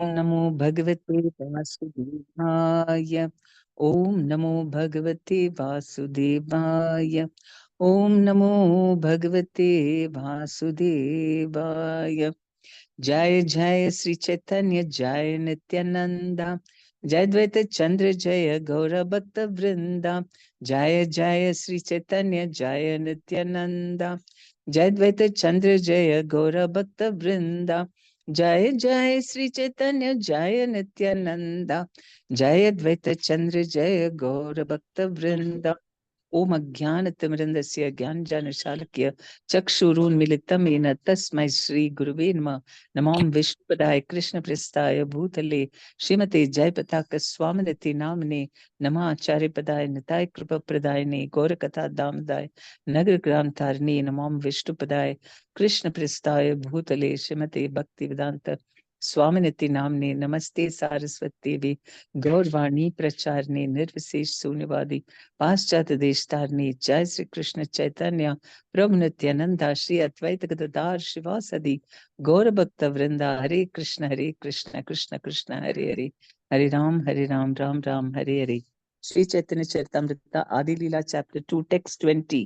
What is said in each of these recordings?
नमो भगवते वासुदेवाय। ओम नमो भगवते वासुदेवाय। ओम नमो भगवते वासुदेवाय। जय जय श्री चैतन्य जय नित्यानंदा। जय द्वैत चंद्र जय गौर भक्त वृंदा। जय जय श्री चैतन्य जय नित्यानंदा। जय द्वैत चंद्र जय गौर भक्त वृंदा। जय जय श्री चैतन्य जय नित्यानंदा। जय द्वैत चंद्र जय गौर भक्त वृंदा। ओम अज्ञानतिमिरन्दस्य ज्ञानजानशालाकय चक्षुरुन्मीलितं येन तस्मै श्रीगुरुवे नमः। नमो विष्णुपदाय कृष्णप्रेष्ठाय भूतले श्रीमते जयपताकस्वामिनिति नाम्ने नमः। आचार्यपदाय निताय कृपाप्रदायिने गौरकथादामदाय नगरग्रामतारिणे नमो विष्णुपदाय कृष्णप्रेष्ठाय भूतले श्रीमते भक्तिवेदान्त स्वामिनिति नाम्ने नमस्ते सारस्वती देवी गौरवाणी प्रचारिणे निर्विशेष शून्यवादी पाश्चात्य देशतारिणी। जय श्री कृष्ण चैतन्य प्रभु नित्यानंदा श्री अद्वैत गदाधर शिवासदि गौर भक्त वृंदा। हरे कृष्ण कृष्ण कृष्ण हरे हरे। हरे राम राम राम हरे हरे। श्री चैतन्य चरितमृत आदि लीला चैप्टर 2 टेक्स्ट 20।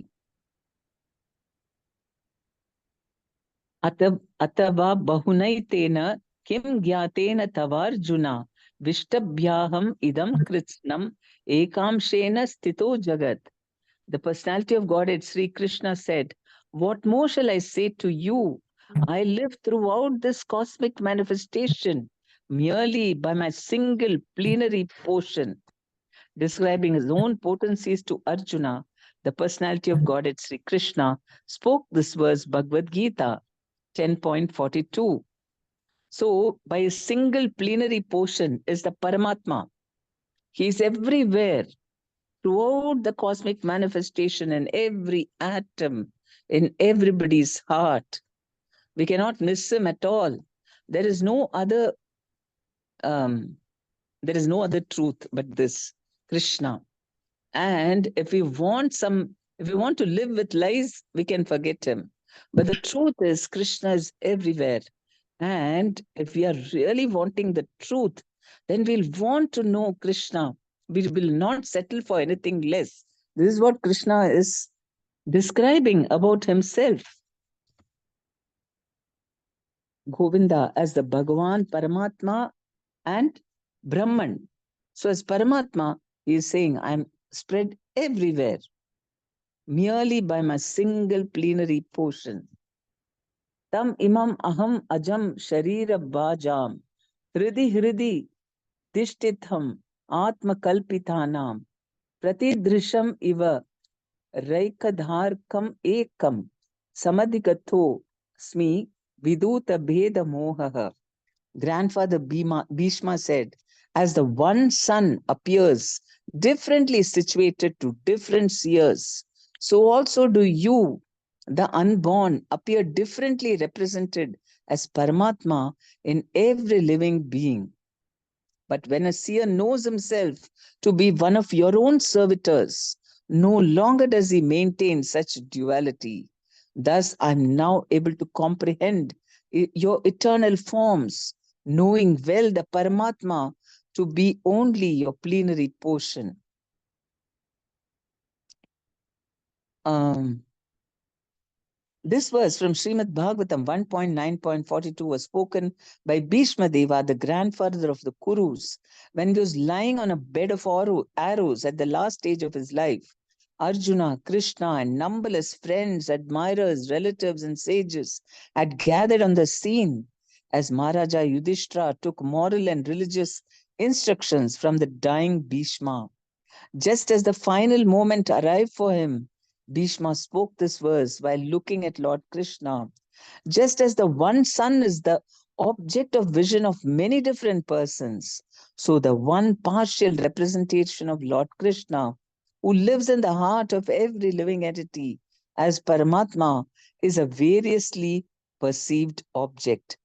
अथवा बहुनैतेन किं ज्ञातेन तवार्जुना विष्टभ्याहम इदं कृत्स्नम् एकांशेन स्थितो जगत्। The personality of Godhead, Sri Krishna said, "What more shall I say to you? I live throughout this cosmic manifestation merely by my single plenary portion." Describing his own potencies to Arjuna, the personality of Godhead, Sri Krishna, spoke this verse, Bhagavad Gita 10.42. So, by a single plenary portion is the Paramatma. He is everywhere, throughout the cosmic manifestation, in every atom, in everybody's heart. We cannot miss him at all. There is no other truth but this Krishna. And if we want to live with lies, we can forget him. But the truth is Krishna is everywhere. And if we are really wanting the truth, then we'll want to know Krishna. We will not settle for anything less. This is what Krishna is describing about himself. Govinda as the Bhagavan, Paramatma, and Brahman. So as Paramatma, he is saying, I'm spread everywhere, merely by my single plenary portion. Tam imam aham ajam sharira bhajam hridi tishtitham atma kalpitanam pratidrisham iva raikadharkam ekam samadhigatho smi viduta bheda mohaha. Grandfather Bhishma said, as the one sun appears differently situated to different seers, so also do you, the unborn, appear differently represented as Paramatma in every living being. But when a seer knows himself to be one of your own servitors, no longer does he maintain such duality. Thus, I am now able to comprehend your eternal forms, knowing well the Paramatma to be only your plenary portion. This verse from Srimad Bhagavatam 1.9.42 was spoken by Bhishma Deva, the grandfather of the Kurus, when he was lying on a bed of arrows at the last stage of his life. Arjuna, Krishna, and numberless friends, admirers, relatives, and sages had gathered on the scene as Maharaja Yudhishthira took moral and religious instructions from the dying Bhishma. Just as the final moment arrived for him, Bhishma spoke this verse while looking at Lord Krishna. Just as the one sun is the object of vision of many different persons, so the one partial representation of Lord Krishna, who lives in the heart of every living entity as Paramatma, is a variously perceived object.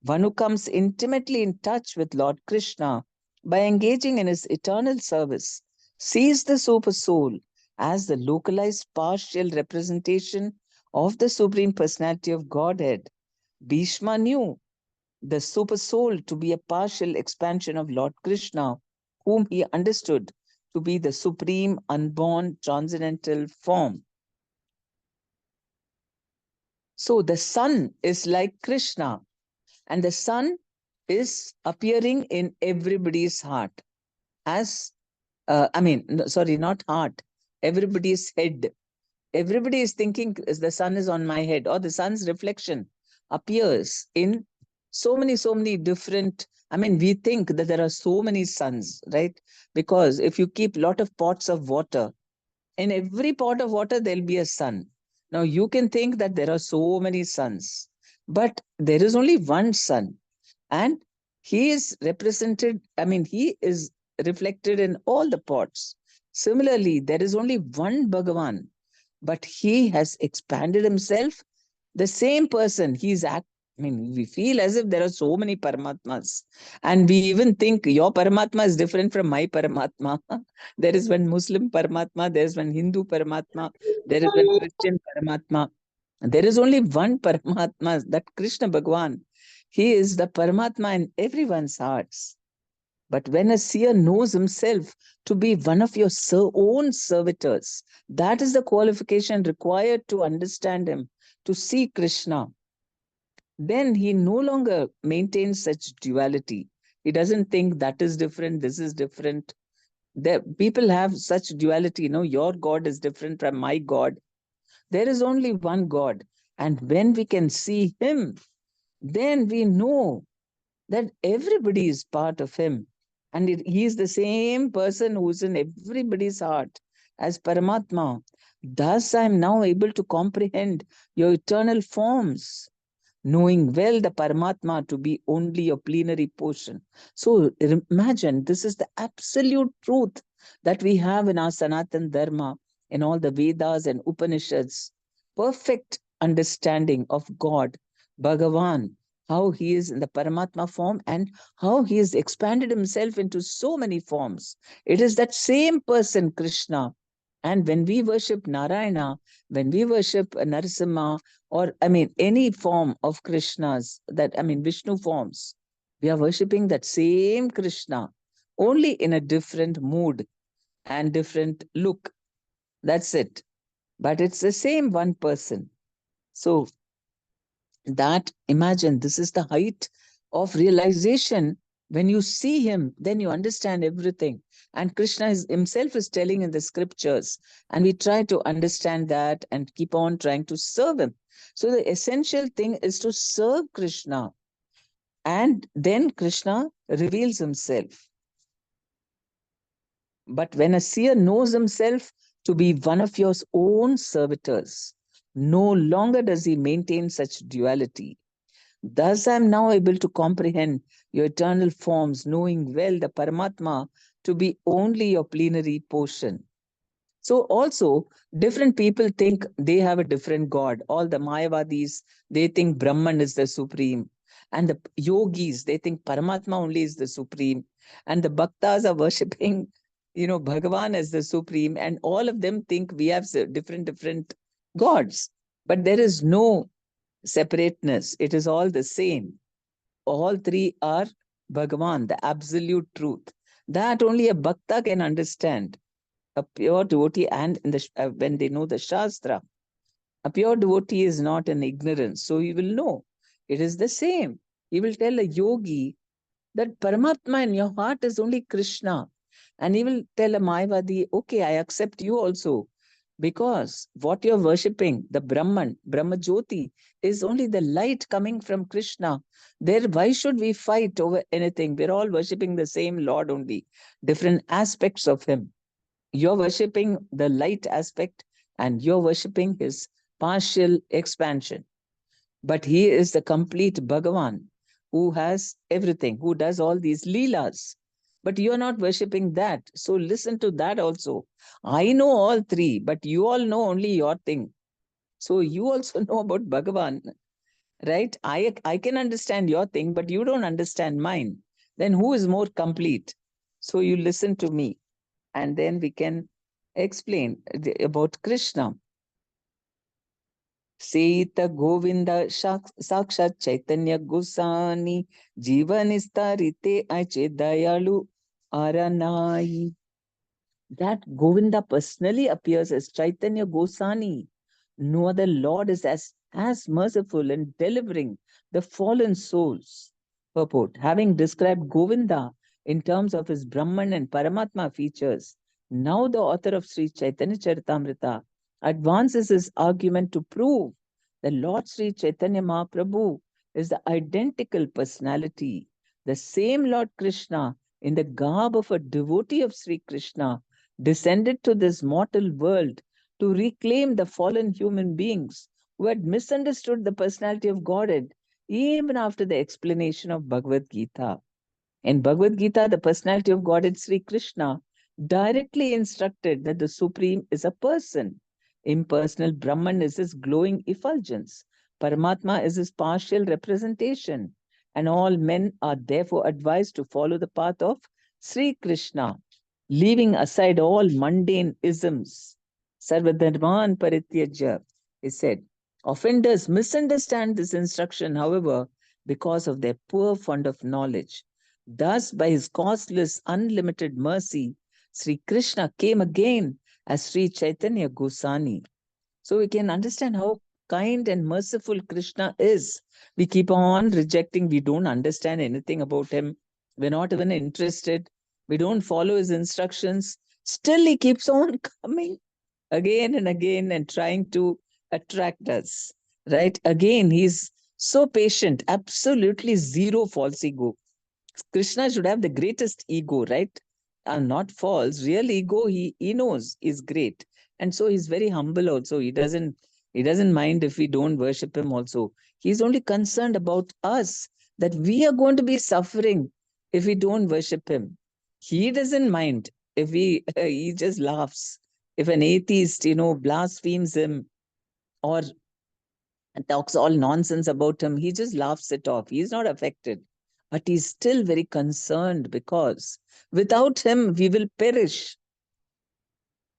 One who comes intimately in touch with Lord Krishna by engaging in his eternal service sees the super soul as the localized partial representation of the Supreme Personality of Godhead. Bhishma knew the super soul to be a partial expansion of Lord Krishna, whom he understood to be the supreme, unborn, transcendental form. So the sun is like Krishna, and the sun is appearing in everybody's heart as, sorry, not heart, everybody's head. Everybody is thinking the sun is on my head, or the sun's reflection appears in so many different. We think that there are so many suns, right? Because if you keep a lot of pots of water, in every pot of water, there'll be a sun. Now, you can think that there are so many suns, but there is only one sun. And he is represented, he is reflected in all the pots. Similarly, there is only one Bhagavan, but he has expanded himself. The same person, we feel as if there are so many Paramatmas. And we even think your Paramatma is different from my Paramatma. There is one Muslim Paramatma, there is one Hindu Paramatma, there is one Christian Paramatma. There is only one Paramatma, that Krishna Bhagwan. He is the Paramatma in everyone's hearts. But when a seer knows himself to be one of your own servitors, that is the qualification required to understand him, to see Krishna. Then he no longer maintains such duality. He doesn't think that is different, this is different. People have such duality, your God is different from my God. There is only one God. And when we can see him, then we know that everybody is part of him. And he is the same person who's in everybody's heart as Paramatma. Thus, I am now able to comprehend your eternal forms, knowing well the Paramatma to be only your plenary portion. So imagine, this is the absolute truth that we have in our Sanatan Dharma, in all the Vedas and Upanishads. Perfect understanding of God, Bhagavan, how he is in the Paramatma form and how he has expanded himself into so many forms. It is that same person, Krishna. And when we worship Narayana, when we worship Narasimha, or any form of Krishnas, Vishnu forms, we are worshipping that same Krishna, only in a different mood and different look. That's it. But it's the same one person. So that, imagine, this is the height of realization. When you see him, then you understand everything. And Krishna himself is telling in the scriptures, and we try to understand that and keep on trying to serve him. So the essential thing is to serve Krishna, and then Krishna reveals himself. But when a seer knows himself to be one of your own servitors, no longer does he maintain such duality. Thus I am now able to comprehend your eternal forms, knowing well the Paramatma to be only your plenary portion. So also, different people think they have a different God. All the Mayavadis, they think Brahman is the supreme. And the yogis, they think Paramatma only is the supreme. And the bhaktas are worshipping, Bhagavan as the supreme. And all of them think we have different gods. But there is no separateness. It is all the same. All three are Bhagavan, the absolute truth. That only a bhakta can understand. A pure devotee, and when they know the Shastra, a pure devotee is not in ignorance. So he will know it is the same. He will tell a yogi that Paramatma in your heart is only Krishna. And he will tell a Mayavadi, okay, I accept you also. Because what you're worshipping, the Brahman, Brahma Jyoti, is only the light coming from Krishna. There, why should we fight over anything? We're all worshipping the same Lord only, different aspects of him. You're worshipping the light aspect, and you're worshipping his partial expansion. But he is the complete Bhagavan who has everything, who does all these leelas. But you're not worshipping that. So listen to that also. I know all three, but you all know only your thing. So you also know about Bhagavan, right? I can understand your thing, but you don't understand mine. Then who is more complete? So you listen to me, and then we can explain about Krishna. Seita Govinda Sakshat Chaitanya Gosani Jivanistarite Aiche Dayalu Aranai. That Govinda personally appears as Chaitanya Gosani. No other Lord is as merciful in delivering the fallen souls. Purport. Having described Govinda in terms of his Brahman and Paramatma features, now the author of Sri Chaitanya Charitamrita advances his argument to prove that Lord Sri Chaitanya Mahaprabhu is the identical personality, the same Lord Krishna in the garb of a devotee of Sri Krishna descended to this mortal world to reclaim the fallen human beings who had misunderstood the personality of Godhead even after the explanation of Bhagavad Gita. In Bhagavad Gita, the personality of Godhead Sri Krishna directly instructed that the Supreme is a person. Impersonal Brahman is his glowing effulgence. Paramatma is his partial representation. And all men are therefore advised to follow the path of Sri Krishna, leaving aside all mundane isms. Sarvadharman Parityajya is said. Offenders misunderstand this instruction, however, because of their poor fund of knowledge. Thus, by his causeless, unlimited mercy, Sri Krishna came again as Sri Chaitanya Gosani. So we can understand how kind and merciful Krishna is. We keep on rejecting, we don't understand anything about him, we're not even interested, we don't follow his instructions. Still, he keeps on coming again and trying to attract us. Right? Again, he's so patient, absolutely zero false ego. Krishna should have the greatest ego, right? Not false, real ego. He knows is great, and so he's very humble. Also, he doesn't mind if we don't worship him. Also, he's only concerned about us, that we are going to be suffering if we don't worship him. He doesn't mind if we. He just laughs if an atheist, blasphemes him or talks all nonsense about him. He just laughs it off. He's not affected. But he's still very concerned because without him, we will perish.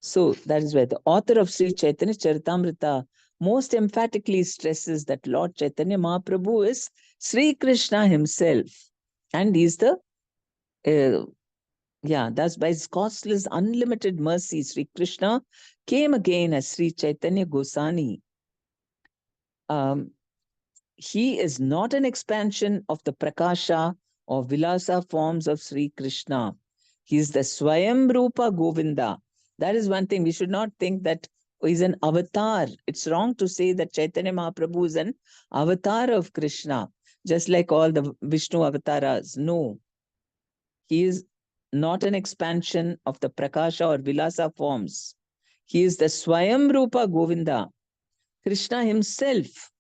So that is why the author of Sri Chaitanya Charitamrita most emphatically stresses that Lord Chaitanya Mahaprabhu is Sri Krishna himself. And he's thus by his costless, unlimited mercy, Sri Krishna came again as Sri Chaitanya Gosani. He is not an expansion of the Prakasha or Vilasa forms of Sri Krishna. He is the Swayam Rupa Govinda. That is one thing. We should not think that he's an avatar. It's wrong to say that Chaitanya Mahaprabhu is an avatar of Krishna, just like all the Vishnu avatars. No, he is not an expansion of the Prakasha or Vilasa forms. He is the Swayam Rupa Govinda, Krishna himself.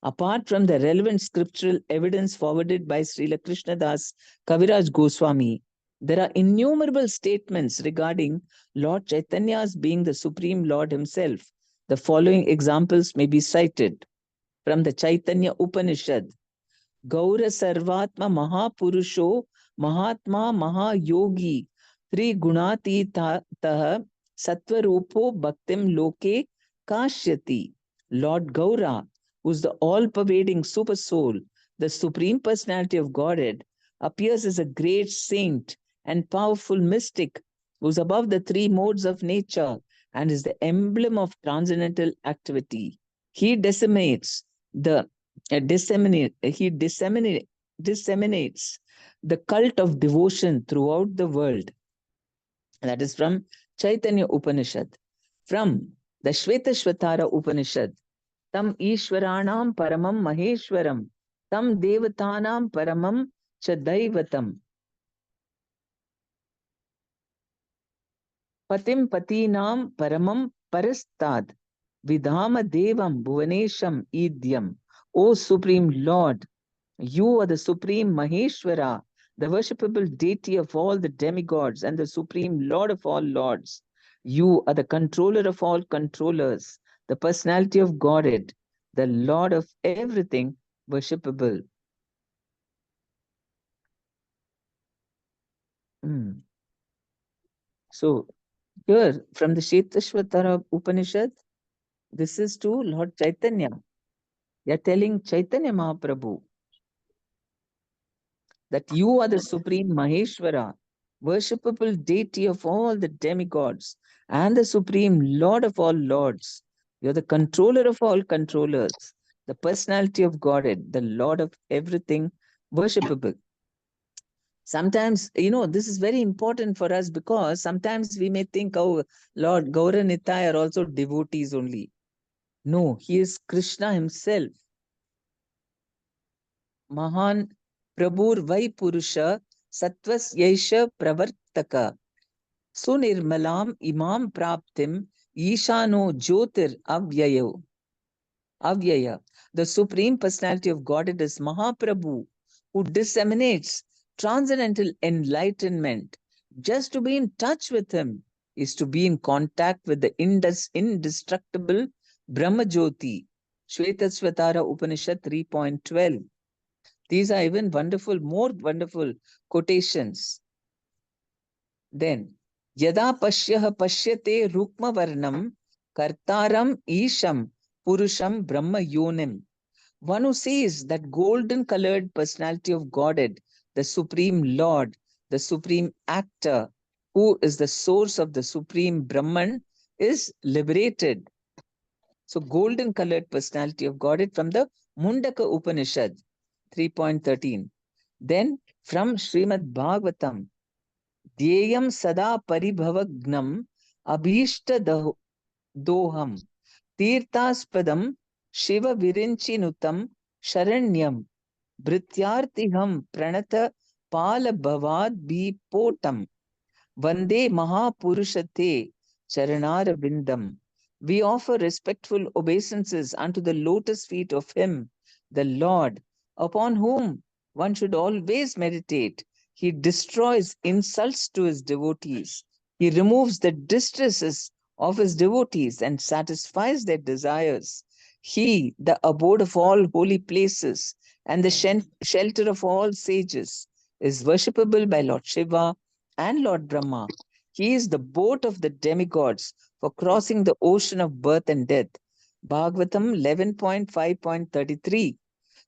Apart from the relevant scriptural evidence forwarded by Srila Krishnadas Kaviraj Goswami, there are innumerable statements regarding Lord Chaitanya's being the Supreme Lord himself. The following examples may be cited from the Chaitanya Upanishad. Gaura Sarvatma Mahapurusho Mahatma Mahayogi Trigunatitah Sattvarupo Bhaktim Loke Kashyati. Lord Gaura, who's the all-pervading super soul, the supreme personality of Godhead, appears as a great saint and powerful mystic who's above the three modes of nature and is the emblem of transcendental activity. He disseminates the disseminates the cult of devotion throughout the world. That is from Chaitanya Upanishad. From the Shvetashvatara Upanishad, Tam Ishwaranam Paramam Maheshwaram, Tam Devatanam Paramam Chadaivatam, Patim Patinam Paramam Parastad, Vidhama Devam Bhuvanesham Idyam. O Supreme Lord, you are the Supreme Maheshwara, the worshipable deity of all the demigods and the Supreme Lord of all lords. You are the controller of all controllers, the personality of Godhead, the Lord of everything worshipable. So, here from the Shetashvatara Upanishad, This is to Lord Chaitanya. They are telling Chaitanya Mahaprabhu that you are the supreme Maheshwara, worshipable deity of all the demigods, and the supreme Lord of all lords. You're the controller of all controllers, the personality of Godhead, the Lord of everything worshipable. Sometimes, this is very important for us because sometimes we may think, oh, Lord Gaura Nitai are also devotees only. No, he is Krishna himself. Mahan Prabhur Vai Purusha Satvas Yesha Pravartaka Sunirmalam Imam Praptim Ishano Jyotir Avyaya. The Supreme Personality of Godhead is Mahaprabhu, who disseminates transcendental enlightenment. Just to be in touch with him is to be in contact with the indestructible Brahma Jyoti. Shvetasvatara Upanishad 3.12. These are even more wonderful quotations. Then, Yada Pashyah Pashyate Rukma Varnam Kartaram Isham Purusham Brahma Yonim. One who sees that golden colored personality of Godhead, the Supreme Lord, the Supreme Actor, who is the source of the Supreme Brahman, is liberated. So, golden colored personality of Godhead from the Mundaka Upanishad 3.13. Then from Srimad Bhagavatam, Dhyayam Sada Paribhavagnam Abhishta Doham Tirthaspadam Shiva Virinchinutam Sharanyam Bhrityartiham Pranata Pala Bhavad Bipotam Vande Mahapurushate Charanara Vindam. We offer respectful obeisances unto the lotus feet of Him, the Lord, upon whom one should always meditate. He destroys insults to His devotees. He removes the distresses of His devotees and satisfies their desires. He, the abode of all holy places and the shelter of all sages, is worshipable by Lord Shiva and Lord Brahma. He is the boat of the demigods for crossing the ocean of birth and death. Bhagavatam 11.5.33.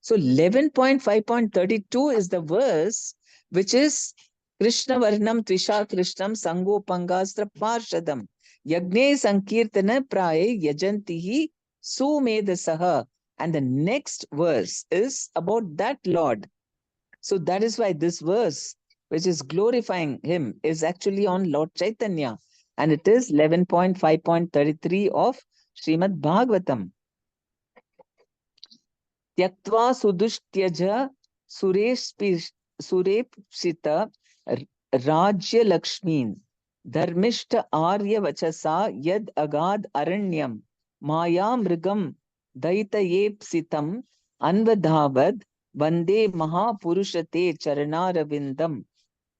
So 11.5.32 is the verse which is Krishna Varnam Trisha Krishnam Sango Pangastra Parshadam Yagne Sankirtana Praye Yajantihi Sumedasaha. And the next verse is about that Lord. So that is why this verse, which is glorifying him, is actually on Lord Chaitanya. And it is 11.5.33 of Srimad Bhagavatam. Tyaktva sudushtyaja surepsita rajya lakshmin dharmishta arya vachasa yad agad aranyam maya mrigam daitayepsitam anvadhavad vande mahapurushate charanaravindam.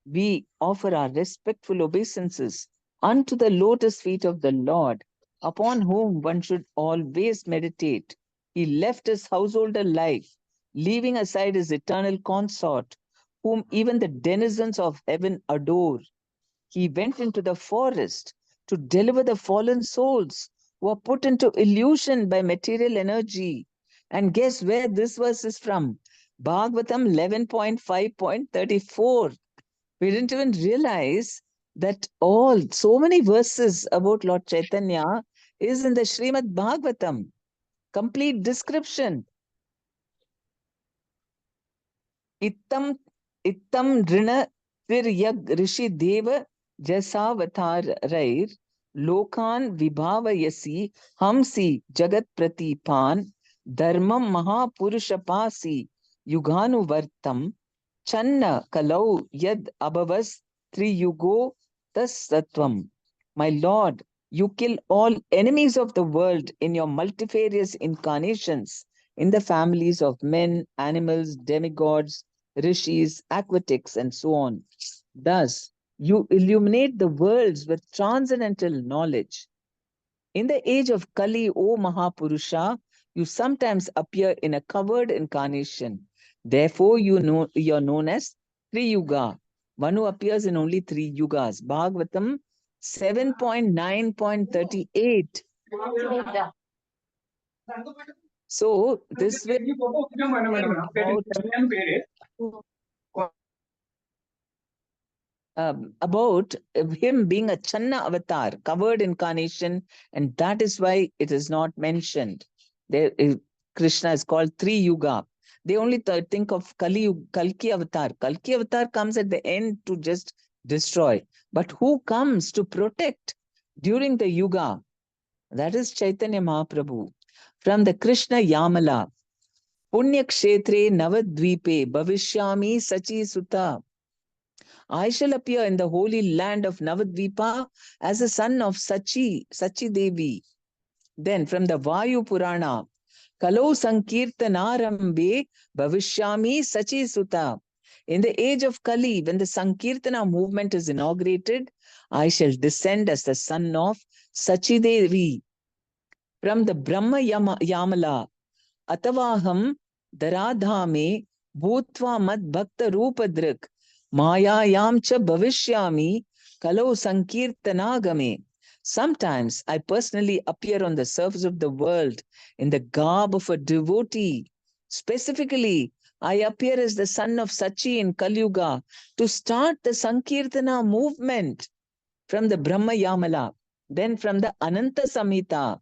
We offer our respectful obeisances unto the lotus feet of the Lord, upon whom one should always meditate. He left his householder life, leaving aside his eternal consort, whom even the denizens of heaven adore. He went into the forest to deliver the fallen souls who are put into illusion by material energy. And guess where this verse is from? Bhagavatam 11.5.34. We didn't even realize that so many verses about Lord Chaitanya is in the Srimad Bhagavatam. Complete description. Ittam Rina Tiryag Rishi Deva Jasavatar Rair Lokan Vibhavayasi Hamsi Jagat Pratipan Dharmam Mahapurushapasi Yuganuvartam Channa Kalau Yad Abhavas Triyugo Tasatvam. My Lord, you kill all enemies of the world in your multifarious incarnations in the families of men, animals, demigods, rishis, aquatics, and so on. Thus, you illuminate the worlds with transcendental knowledge. In the age of Kali, O Mahapurusha, you sometimes appear in a covered incarnation. Therefore, you're known as Triyuga, one who appears in only 3 yugas. Bhagavatam 7.9.38. So this way about him being a Channa avatar, covered incarnation, and that is why it is not mentioned. There, Krishna is called Tri Yuga. They only think of Kalki avatar. Kalki avatar comes at the end to just destroy. But who comes to protect during the Yuga? That is Chaitanya Mahaprabhu. From the Krishna Yamala, Punya Kshetre Navadvipe Bhavishyami Sachi Sutta. I shall appear in the holy land of Navadvipa as a son of Sachi Devi. Then from the Vayu Purana, Kalo Sankirtanarambe Bhavishyami Sachi Sutta. In the age of Kali, when the Sankirtana movement is inaugurated, I shall descend as the son of Sachi Devi. From the Brahma Yamala, Atavaham Dharadhame Bhutva Mad Bhakta Rupadrik Mayayam cha Bhavishyami Kalo Sankirtanagame. Sometimes I personally appear on the surface of the world in the garb of a devotee. Specifically, I appear as the son of Sachi in Kali Yuga to start the Sankirtana movement from the Brahma Yamala, then from the Ananta Samhita.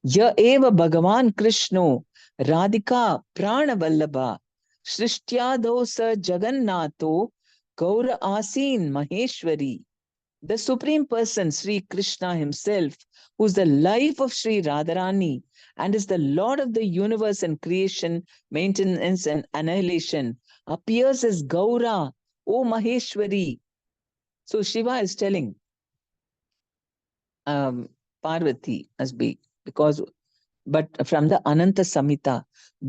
Ya eva Bhagavan Krishno Radhika Pranavallabha Srishthyadho sa Jagannatho Gaura Asin Maheshwari. The Supreme Person, Sri Krishna himself, who is the life of Sri Radharani and is the Lord of the universe and creation, maintenance and annihilation, appears as Gaura, O Maheshwari. So Shiva is telling Parvati must be, because but from the Ananta Samhita.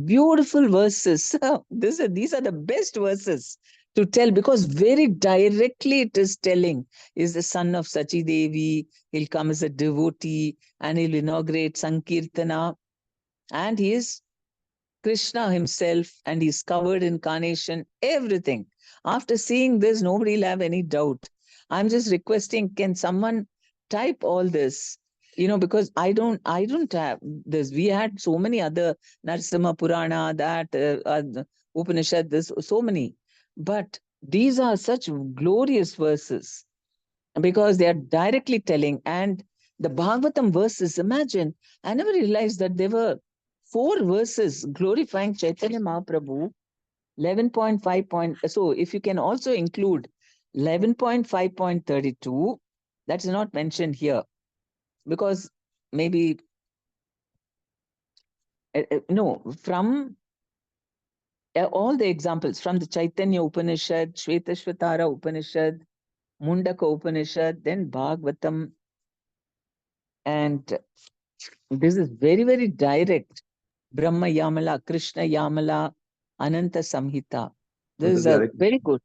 Beautiful verses. These are the best verses to tell, because very directly it is telling, is the son of Sachi Devi, he'll come as a devotee and he'll inaugurate Sankirtana, and he is Krishna himself and he's covered in carnation, everything. After seeing this, nobody will have any doubt. I'm just requesting, can someone type all this? Because I don't have this. We had so many other Narasimha Purana, that Upanishad, this, so many. But these are such glorious verses because they are directly telling. And the Bhagavatam verses, imagine, I never realized that there were 4 verses glorifying Chaitanya Mahaprabhu, 11.5. So if you can also include 11.5.32, that's not mentioned here, because maybe, no, from all the examples, from the Chaitanya Upanishad, Shvetashvatara Upanishad, Mundaka Upanishad, then Bhagavatam, and this is very, very direct. Brahma Yamala, Krishna Yamala, Ananta Samhita. This is a very good.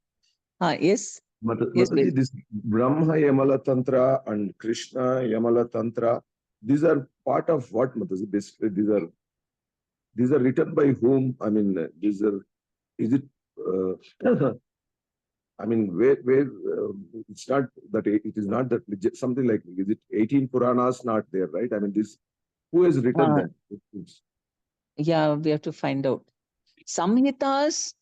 Yes. Yes, Mataji, this Brahma Yamala Tantra and Krishna Yamala Tantra, these are part of what, Mataji? Basically, these are written by whom? I mean, is it? I mean, where it's not that it is not that something like, is it 18 Puranas not there, right? I mean, this, who has written them? Yeah, we have to find out. Samhitas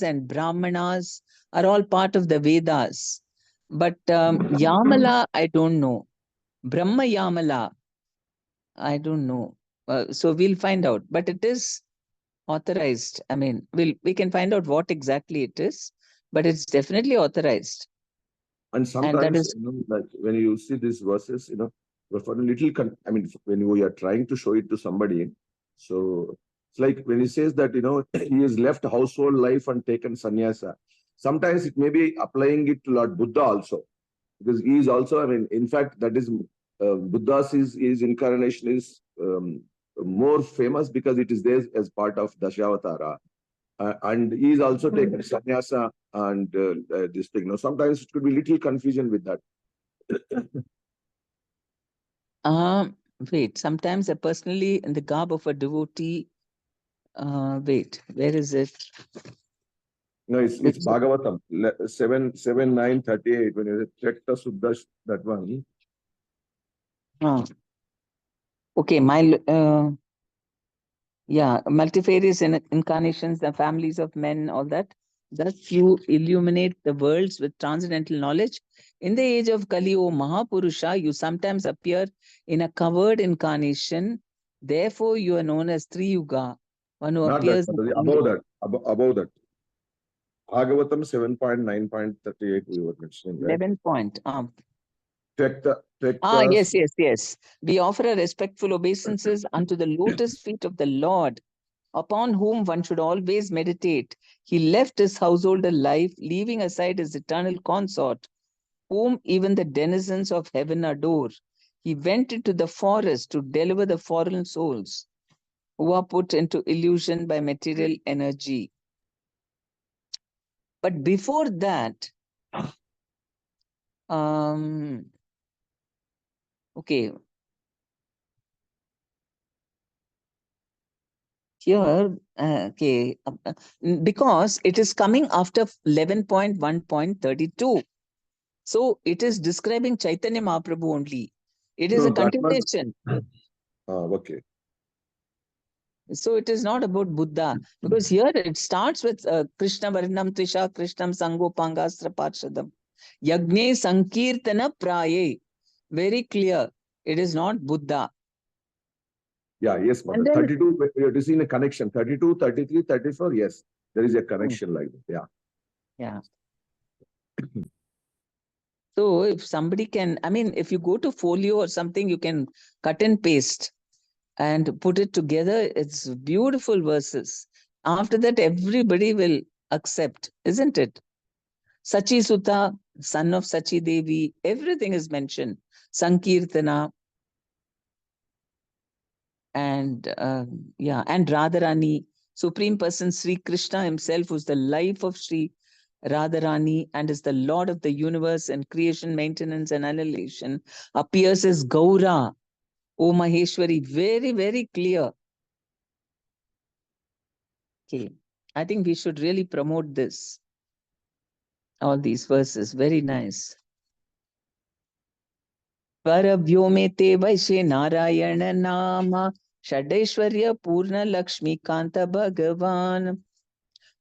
and Brahmanas are all part of the Vedas. But Yamala, I don't know. Brahma Yamala, I don't know. So we'll find out. But it is authorized. I mean, we can find out what exactly it is, but it's definitely authorized. And sometimes, and that is, like when you see these verses, for a little, I mean, when you are trying to show it to somebody, so it's like when he says that, he has left household life and taken sannyasa. Sometimes it may be applying it to Lord Buddha also, because he is also, I mean, in fact, that is Buddha's his incarnation is more famous because it is there as part of Dashavatara. And he is also taken sannyasa and this thing. Now, sometimes it could be little confusion with that. Wait, sometimes I personally, in the garb of a devotee, wait, where is it? No, it's Bhagavatam, 7:9:38, when you check the Suddha, that one. Okay, multifarious incarnations, the families of men, all that. Thus you illuminate the worlds with transcendental knowledge. In the age of Kali, O Mahapurusha, you sometimes appear in a covered incarnation. Therefore, you are known as Triyuga, one who Not that, appears Mataji, only above that, above that. Bhagavatam 7.9.38 we were mentioning, right? 11 point. Yes. We offer a respectful obeisances unto the lotus feet of the Lord, upon whom one should always meditate. He left his householder life, leaving aside his eternal consort, whom even the denizens of heaven adore. He went into the forest to deliver the foreign souls who are put into illusion by material energy. But before that, okay, here, because it is coming after 11.1.32. So it is describing Chaitanya Mahaprabhu only. It is a continuation. Okay. So it is not about Buddha, because here it starts with Krishna Varnam Trisha Krishnam Sango Pangastra Parshadam. Yagne Sankirtana Praye. Very clear. It is not Buddha. Yeah, yes, Mother. 32, it is in a connection. 32, 33, 34, yes. There is a connection like that. Yeah. Yeah. So if somebody can, I mean, if you go to Folio or something, you can cut and paste and put it together. It's beautiful verses. After that, everybody will accept, isn't it? Sachi Sutta, son of Sachi Devi, everything is mentioned. Sankirtana, and and Radharani, Supreme Person Sri Krishna himself, who's the life of Sri Radharani and is the Lord of the universe and creation, maintenance, and annihilation, appears as Gaura, O Maheshwari. Very, very clear. Okay, I think we should really promote this. All these verses, very nice. Paravyomete Vaishe Narayana Nama Shadeshwarya Purna Lakshmi Kanta Bhagavan.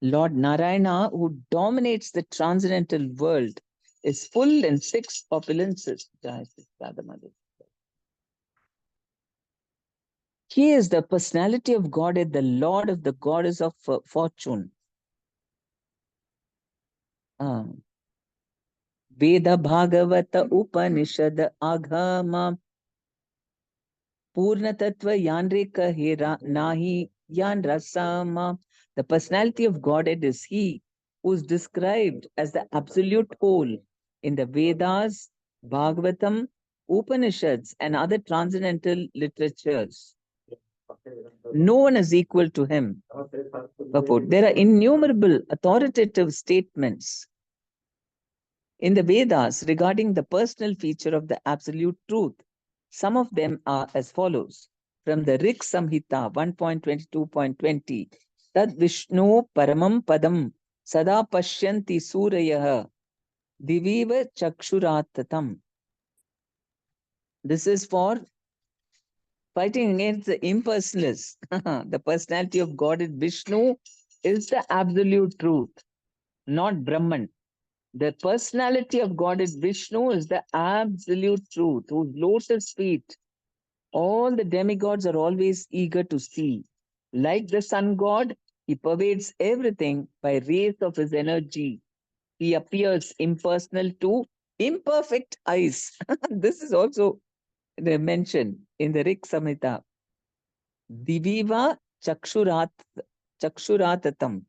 Lord Narayana, who dominates the transcendental world, is full in 6 opulences. He is the personality of Godhead, the Lord of the goddess of fortune. Veda Bhagavata Upanishad Agama Purna Tattva Yanreka Hera Nahi Yan Rasama. The personality of Godhead is He who is described as the absolute whole in the Vedas, Bhagavatam, Upanishads, and other transcendental literatures. No one is equal to Him. There are innumerable authoritative statements in the Vedas regarding the personal feature of the absolute truth. Some of them are as follows. From the Rig Samhita 1.22.20, Tad Vishnu Paramam Padam Sada Pashyanti Surayah Diviva Chakshuratatam. This is for fighting against the impersonalists. The personality of God in Vishnu is the absolute truth, not Brahman. The personality of God is Vishnu is the absolute truth, whose lotus feet all the demigods are always eager to see. Like the sun god, he pervades everything by rays of his energy. He appears impersonal to imperfect eyes. This is also mentioned in the Rig Samhita. Diviva chakshuratatam.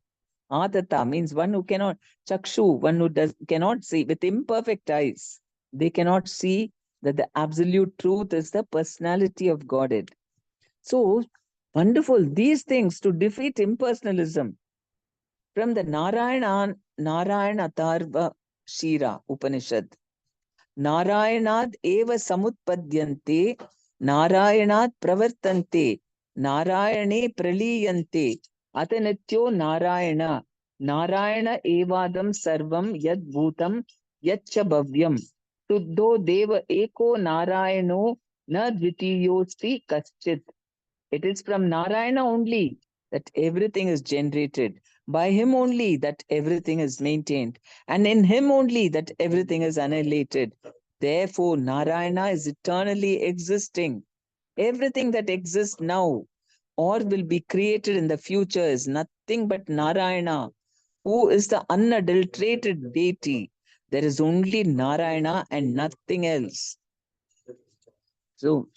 Atata means one who cannot, chakshu, one who cannot see with imperfect eyes. They cannot see that the absolute truth is the personality of Godhead. So wonderful, these things to defeat impersonalism. From the Narayana Tarva Shira Upanishad. Narayanad eva samutpadyante, Narayanad pravartante, Narayane praliyante, Atanityo Narayana, Narayana evadam sarvam yad bhutam yaccha bhavyam, Suddho deva eko Narayano Na dvitiyosti kaschit. It is from Narayana only that everything is generated. By him only that everything is maintained. And in him only that everything is annihilated. Therefore, Narayana is eternally existing. Everything that exists now or will be created in the future is nothing but Narayana, who is the unadulterated deity. There is only Narayana and nothing else. So,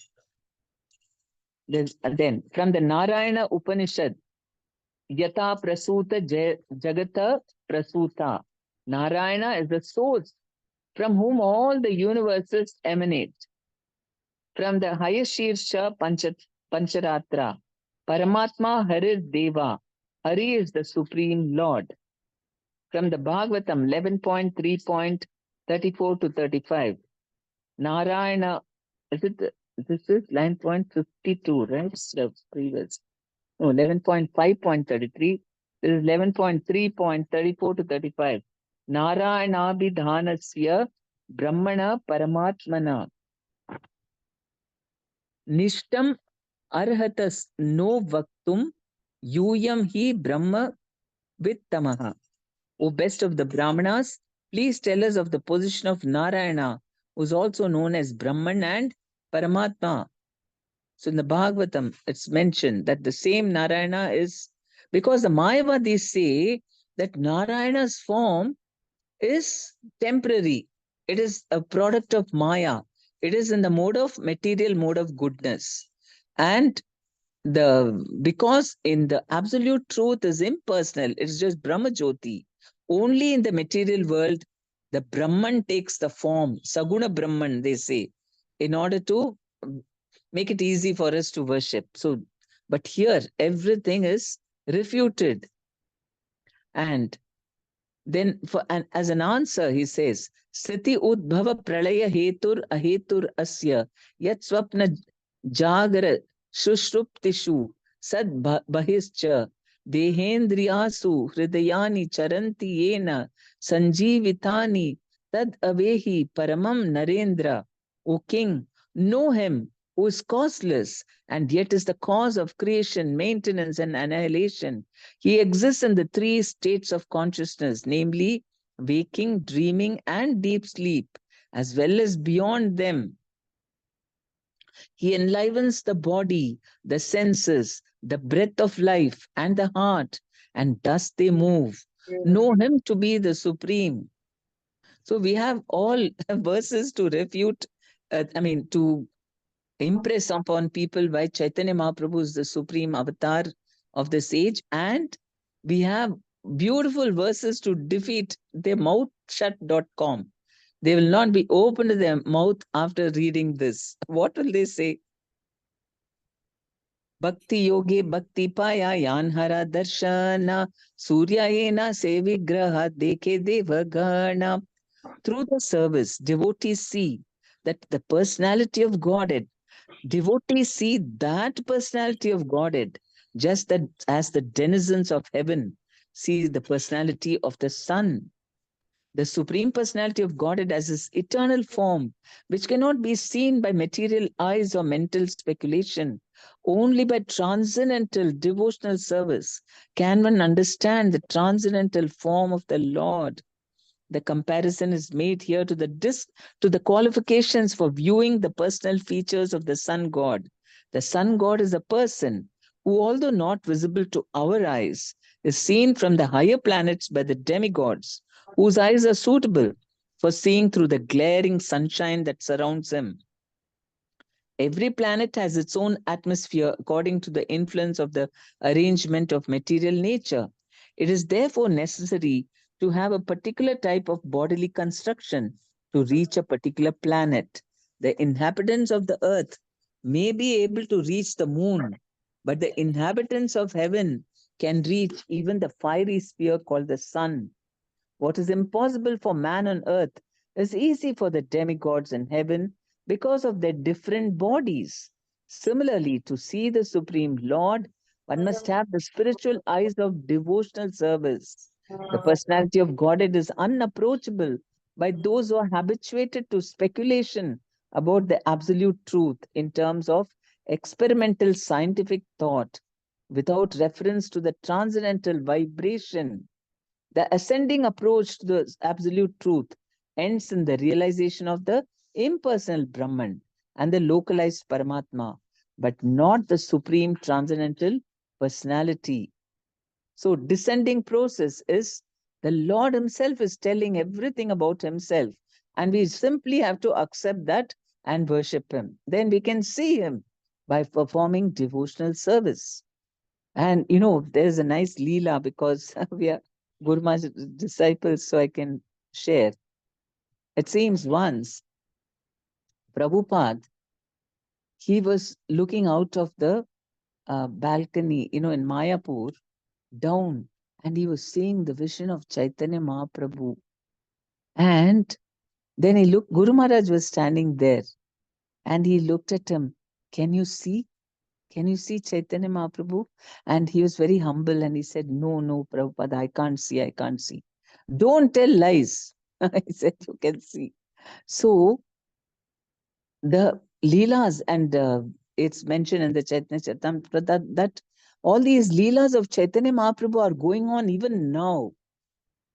then from the Narayana Upanishad, Yata Prasuta Jagata Prasuta. Narayana is the source from whom all the universes emanate. From the highest Shirsha Pancharatra, Paramatma Haris Deva. Hari is the Supreme Lord. From the Bhagavatam 11.3.34 to 35. Narayana, this is line point 52, right? The previous. No, 11.5.33. This is 11.3.34 to 35. Narayana Brahmana Paramatmana Nishtam Arhatas no Vaktum Yuyam hi Brahma Vittamaha. O best of the Brahmanas, please tell us of the position of Narayana, who is also known as Brahman and Paramatma. So in the Bhagavatam, it's mentioned that the same Narayana is, because the Mayavadis say that Narayana's form is temporary. It is a product of Maya. It is in the material mode of goodness. And because in the absolute truth is impersonal, it's just Brahma Jyoti. Only in the material world, the Brahman takes the form, Saguna Brahman, they say, in order to make it easy for us to worship. So, but here everything is refuted. And then as an answer, he says, Sthiti Udbhava Pralaya Hetur Ahetur Asya Yat Swapna Jagara Shushrup Sad Bahischa Dehendriyasu Hridayani Charanti Yena Sanjivitani Tad Avehi Paramam Narendra. O King, know him who is causeless and yet is the cause of creation, maintenance, and annihilation. He exists in the three states of consciousness, namely waking, dreaming, and deep sleep, as well as beyond them. He enlivens the body, the senses, the breath of life, and the heart, and thus they move. Know him to be the supreme. So we have all verses to refute, to impress upon people why Chaitanya Mahaprabhu is the supreme avatar of this age. And we have beautiful verses to defeat their mouthshut.com. They will not be open to their mouth after reading this. What will they say? Bhakti yogi bhakti paya yanhara darshana suryayena sevigraha dekhe devagana. Through the service, devotees see that the personality of Godhead, devotees see that personality of Godhead just that as the denizens of heaven see the personality of the sun. The supreme personality of Godhead as his eternal form, which cannot be seen by material eyes or mental speculation. Only by transcendental devotional service can one understand the transcendental form of the Lord. The comparison is made here to the qualifications for viewing the personal features of the sun god. The sun god is a person who, although not visible to our eyes, is seen from the higher planets by the demigods, whose eyes are suitable for seeing through the glaring sunshine that surrounds him. Every planet has its own atmosphere according to the influence of the arrangement of material nature. It is therefore necessary to have a particular type of bodily construction to reach a particular planet. The inhabitants of the earth may be able to reach the moon, but the inhabitants of heaven can reach even the fiery sphere called the sun. What is impossible for man on earth is easy for the demigods in heaven because of their different bodies. Similarly, to see the Supreme Lord, one must have the spiritual eyes of devotional service. The personality of Godhead is unapproachable by those who are habituated to speculation about the absolute truth in terms of experimental scientific thought without reference to the transcendental vibration. The ascending approach to the absolute truth ends in the realization of the impersonal Brahman and the localized Paramatma, but not the supreme transcendental personality. So, descending process is the Lord Himself is telling everything about Himself, and we simply have to accept that and worship Him. Then we can see Him by performing devotional service. And there's a nice Leela because we are Guru Maharaj's disciples, so I can share. It seems once Prabhupada, he was looking out of the balcony, in Mayapur, down, and he was seeing the vision of Chaitanya Mahaprabhu. And then he looked, Guru Maharaj was standing there, and he looked at him. Can you see? Can you see Chaitanya Mahaprabhu? And he was very humble and he said, No, no, Prabhupada, I can't see, I can't see. Don't tell lies. He said, You can see. So the Leelas, and it's mentioned in the Chaitanya Charitamrita that all these Leelas of Chaitanya Mahaprabhu are going on even now.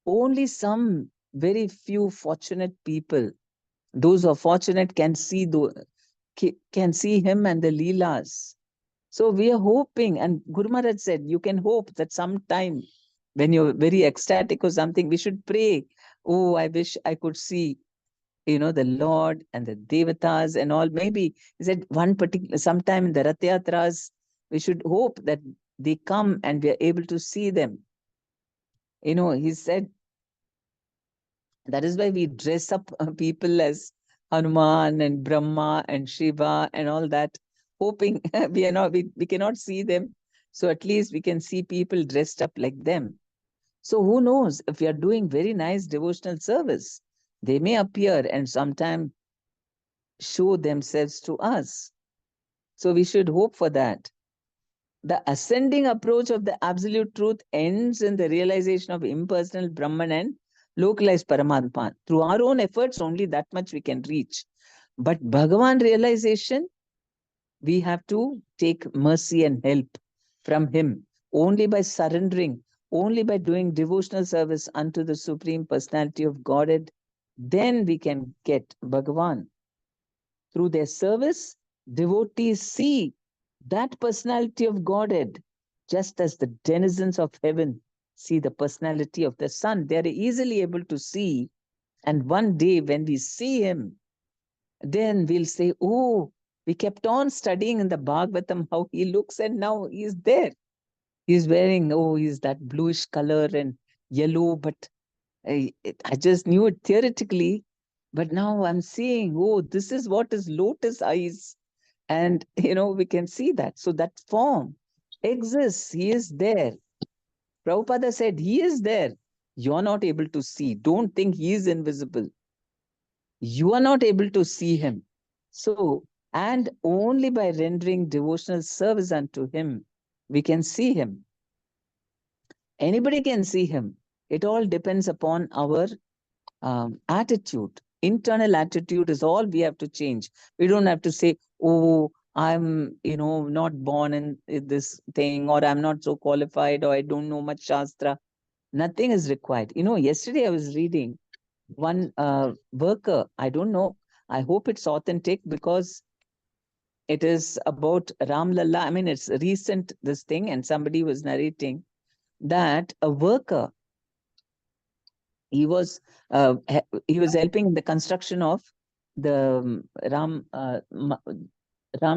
Only some very few fortunate people, those who are fortunate, can see him and the Leelas. So we are hoping, and Guru Maharaj said, you can hope that sometime when you're very ecstatic or something, we should pray. Oh, I wish I could see, the Lord and the Devatas and all. Maybe he said sometime in the Rath Yatras, we should hope that they come and we are able to see them. He said, that is why we dress up people as Hanuman and Brahma and Shiva and all that, hoping we cannot see them. So at least we can see people dressed up like them. So who knows, if we are doing very nice devotional service, they may appear and sometime show themselves to us. So we should hope for that. The ascending approach of the absolute truth ends in the realization of impersonal Brahman and localized Paramatma. Through our own efforts, only that much we can reach. But Bhagavan realization, we have to take mercy and help from Him. Only by surrendering, only by doing devotional service unto the Supreme Personality of Godhead, then we can get Bhagavan. Through their service, devotees see that personality of Godhead, just as the denizens of heaven see the personality of the sun. They are easily able to see. And one day when we see Him, then we'll say, oh, we kept on studying in the Bhagavatam how He looks, and now He is there. He's wearing, he's that bluish color and yellow, but I just knew it theoretically. But now I'm seeing, this is what is lotus eyes. And, we can see that. So that form exists. He is there. Prabhupada said, He is there. You're not able to see. Don't think He is invisible. You are not able to see Him. So, and only by rendering devotional service unto Him, we can see Him. Anybody can see Him. It all depends upon our attitude. Internal attitude is all we have to change. We don't have to say, oh, I'm, not born in this thing, or I'm not so qualified, or I don't know much Shastra. Nothing is required. Yesterday I was reading one worker. I don't know. I hope it's authentic because it is about Ram Lalla. I mean, it's recent, this thing, and somebody was narrating that a worker, he was helping in the construction of the Ram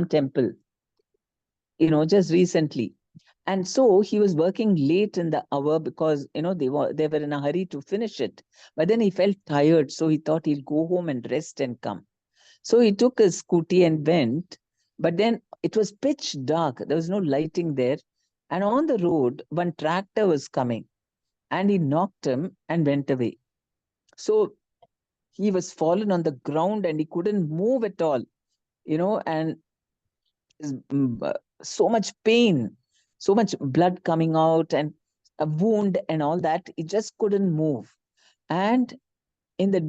temple, just recently. And so he was working late in the hour because they were in a hurry to finish it. But then he felt tired, so he thought he'll go home and rest and come. So he took his scooty and went. But then it was pitch dark. There was no lighting there. And on the road, one tractor was coming, and he knocked him and went away. So he was fallen on the ground and he couldn't move at all, and so much pain, so much blood coming out, and a wound and all that. He just couldn't move. And in the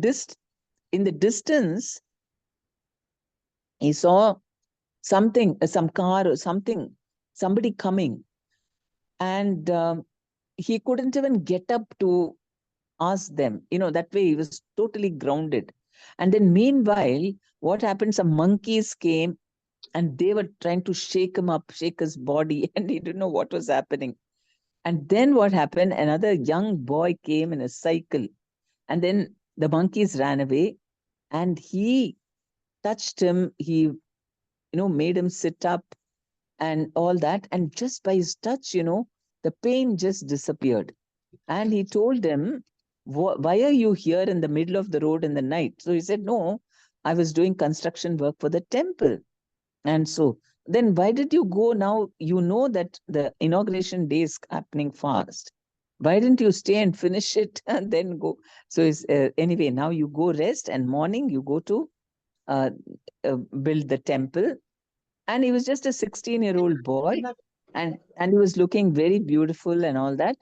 distance, He saw something, some car or something, somebody coming, and he couldn't even get up to ask them. That way he was totally grounded. And then meanwhile, what happened? Some monkeys came and they were trying to shake him up, shake his body, and he didn't know what was happening. And then what happened? Another young boy came in a cycle, and then the monkeys ran away, and he touched him. He, made him sit up and all that. And just by his touch, the pain just disappeared. And he told him, why are you here in the middle of the road in the night? So he said, no, I was doing construction work for the temple. And so then why did you go now? You know that the inauguration day is happening fast. Why didn't you stay and finish it and then go? So anyway, now you go rest, and morning you go to uh, build the temple. And he was just a 16-year-old boy, and he was looking very beautiful and all that.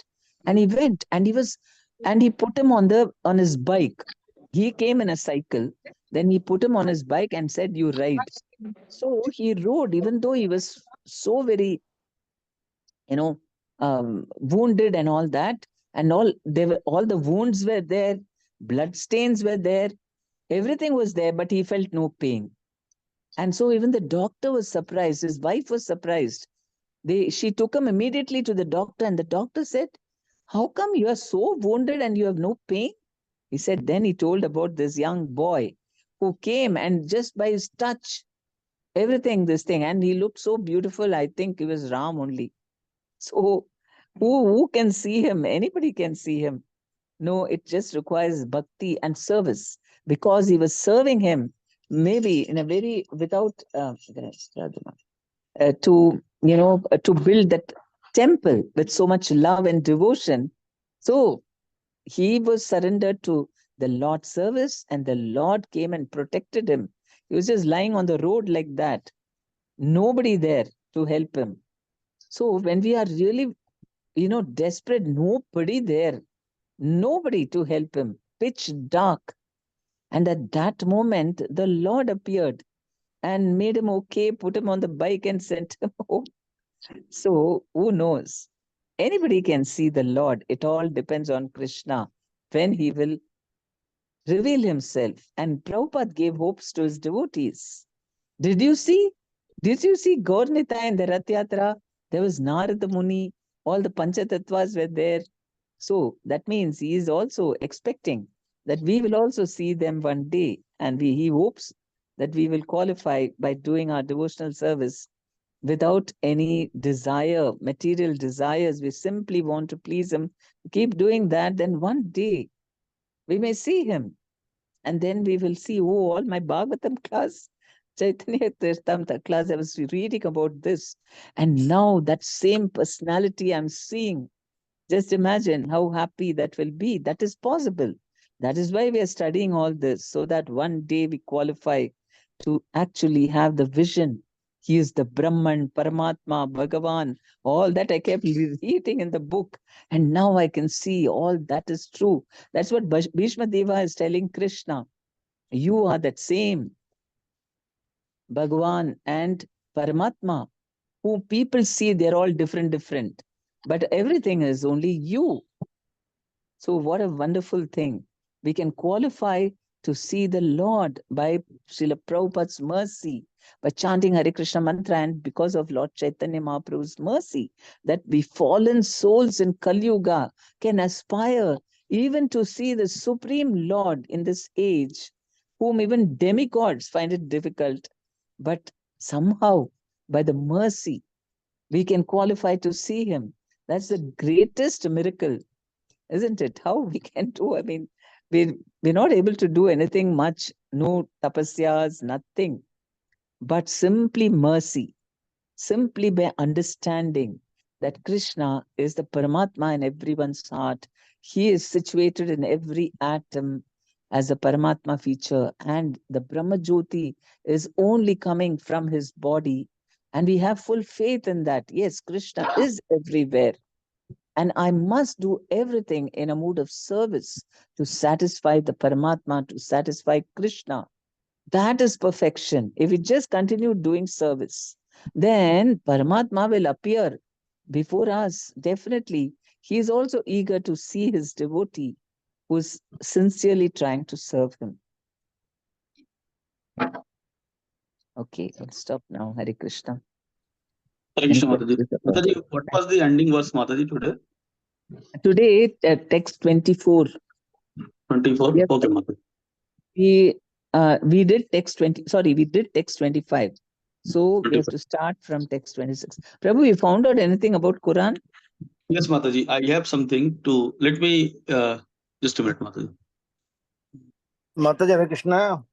And he went, and he put him on his bike. He came in a cycle, then he put him on his bike and said, you ride. So he rode, even though he was so very, you know, wounded and all that, and all the wounds were there, blood stains were there, everything was there, but he felt no pain. And so even the doctor was surprised. His wife was surprised. She took him immediately to the doctor, and the doctor said, how come you are so wounded and you have no pain? He said, then he told about this young boy who came, and just by his touch, everything, this thing, and he looked so beautiful. I think he was Ram only. So who can see him? Anybody can see him. No, it just requires bhakti and service, because he was serving him maybe in a very without to build that temple with so much love and devotion. So he was surrendered to the Lord's service, and the Lord came and protected him. He was just lying on the road like that, nobody there to help him. So when we are really, desperate, nobody there, nobody to help him, pitch dark. And at that moment, the Lord appeared and made him okay, put him on the bike and sent him home. So who knows? Anybody can see the Lord. It all depends on Krishna when he will reveal himself. And Prabhupada gave hopes to his devotees. Did you see? Did you see Gaur Nitai in the Rath Yatra? There was Narada Muni, all the Panchatatvas were there. So that means he is also expecting that we will also see them one day. And he hopes that we will qualify by doing our devotional service without any desire, material desires. We simply want to please him. Keep doing that, then one day we may see him. And then we will see, oh, all my Bhagavatam class, Chaitanya Tirthamta class, I was reading about this. And now that same personality I'm seeing. Just imagine how happy that will be. That is possible. That is why we are studying all this, so that one day we qualify to actually have the vision. He is the Brahman, Paramatma, Bhagavan, all that I kept reading in the book. And now I can see all that is true. That's what Bhishma Deva is telling Krishna. You are that same Bhagavan and Paramatma, who people see they're all different. But everything is only you. So what a wonderful thing. We can qualify to see the Lord by Srila Prabhupada's mercy, by chanting Hare Krishna mantra, and because of Lord Chaitanya Mahaprabhu's mercy, that we fallen souls in Kali Yuga can aspire even to see the Supreme Lord in this age, whom even demigods find it difficult. But somehow, by the mercy, we can qualify to see him. That's the greatest miracle, isn't it? How we can do? I mean, we're not able to do anything much, no tapasyas, nothing, but simply mercy, simply by understanding that Krishna is the Paramatma in everyone's heart. He is situated in every atom as a Paramatma feature, and the Brahma Jyoti is only coming from his body. And we have full faith in that. Yes, Krishna is everywhere. And I must do everything in a mood of service to satisfy the Paramatma, to satisfy Krishna. That is perfection. If we just continue doing service, then Paramatma will appear before us. Definitely. He is also eager to see his devotee who is sincerely trying to serve him. Okay, I'll stop now. Hare Krishna. Hare Krishna, Mataji. Mataji, what was the ending verse, Mataji, today? Today, text 24. 24? Yes. Okay, Mataji. We did text 20. Sorry, we did text 25. So 25. we have to start from text 26. Prabhu, you found out anything about Quran? Yes, Mataji. I have something to. Let me just a minute, Mataji. Mataji, Hare Krishna.